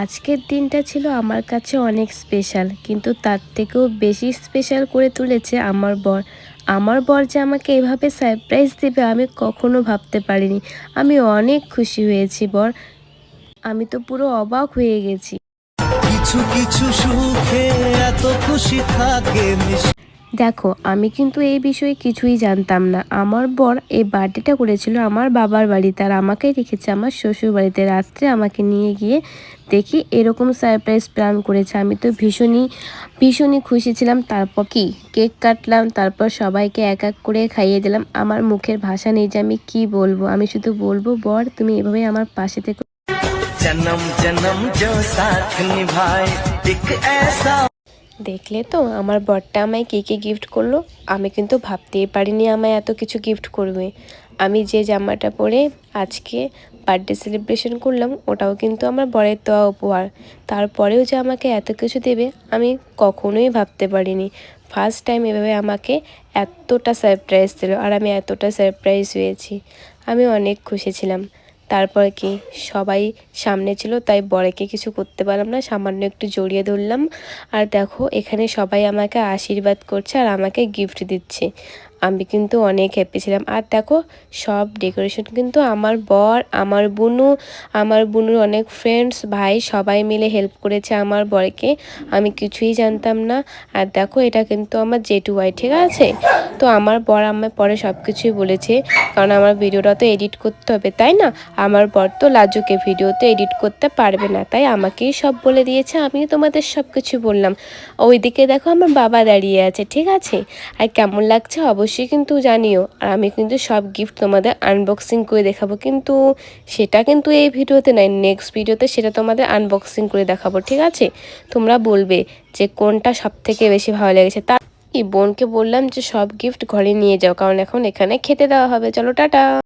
আজকের দিনটা ছিল আমার কাছে অনেক স্পেশাল, কিন্তু তার থেকেও বেশি স্পেশাল করে তুলেছে আমার বর। আমার বর যে আমাকে এভাবে সারপ্রাইজ দেবে আমি কখনো ভাবতে পারিনি। আমি অনেক খুশি হয়েছি বর, আমি তো পুরো অবাক হয়ে গেছি। কিছু কিছু সুখে এত খুশি থাকে দেখো, আমি কিন্তু এই বিষয়ে কিছুই জানতাম না। আমার বর এই বার্থডেটা করেছিল আমার বাবার বাড়িতে, আর আমাকে রেখেছে আমার শ্বশুর বাড়িতে। রাত্রে আমাকে নিয়ে গিয়ে দেখি এরকম সারপ্রাইজ প্ল্যান করেছে। আমি তো ভীষণই ভীষণই খুশি ছিলাম। তারপর কি কেক কাটলাম, তারপর সবাইকে এক এক করে খাইয়ে দিলাম। আমার মুখের ভাষা নেই যে আমি কি বলবো। আমি শুধু বলবো, বর তুমি এভাবে আমার পাশে থেকে জনম জনম জো সাথ নিভায়ে এক ऐसा। দেখলে তো আমার বরটা আমায় কী কী গিফট করলো। আমি কিন্তু ভাবতেই পারিনি আমায় এত কিছু গিফট করবে। আমি যে জামাটা পরে আজকে বার্থডে সেলিব্রেশন করলাম ওটাও কিন্তু আমার বরের দেওয়া উপহার। তারপরেও যে আমাকে এত কিছু দেবে আমি কখনোই ভাবতে পারিনি। ফার্স্ট টাইম এভাবে আমাকে এতটা সারপ্রাইজ দিল, আর আমি এতটা সারপ্রাইজ হয়েছি। আমি অনেক খুশি ছিলাম। তারপর কি সবাই সামনে ছিল, তাই বরকে কিছু করতে পারলাম না, সামান্য একটু জড়িয়ে ধরলাম। আর দেখো এখানে সবাই আমাকে আশীর্বাদ করছে আর আমাকে গিফট দিচ্ছে। আমি কিন্তু অনেক হ্যাপি ছিলাম। আর দেখো সব ডেকোরেশন কিন্তু আমার বর, আমার বুনুর অনেক ফ্রেন্ডস ভাই সবাই মিলে হেল্প করেছে আমার বরকে। আমি কিছুই জানতাম না। আর দেখো এটা কিন্তু আমার জেঠু ভাই, ঠিক আছে। তো আমার বর আমায় পরে সব কিছুই বলেছে, কারণ আমার ভিডিওটা তো এডিট করতে হবে, তাই না। আমার বর তো লাজুকে, ভিডিওতে এডিট করতে পারবে না, তাই আমাকেই সব বলে দিয়েছে। আমি তোমাদের সব কিছু বললাম। ওইদিকে দেখো আমার বাবা দাঁড়িয়ে আছে, ঠিক আছে। আর কেমন লাগছে অবশ্যই কিন্তু জানিও। আর আমি কিন্তু সব গিফট তোমাদের আনবক্সিং করে দেখাবো, কিন্তু সেটা কিন্তু এই ভিডিওতে নয়, নেক্সট ভিডিওতে সেটা তোমাদের আনবক্সিং করে দেখাবো, ঠিক আছে। তোমরা বলবে যে কোনটা সব থেকে বেশি ভালো লেগেছে। তার বোনকে বললাম যে সব গিফট ঘরে নিয়ে যাও, কারণ এখন এখানে খেতে দেওয়া হবে। চলো টাটা।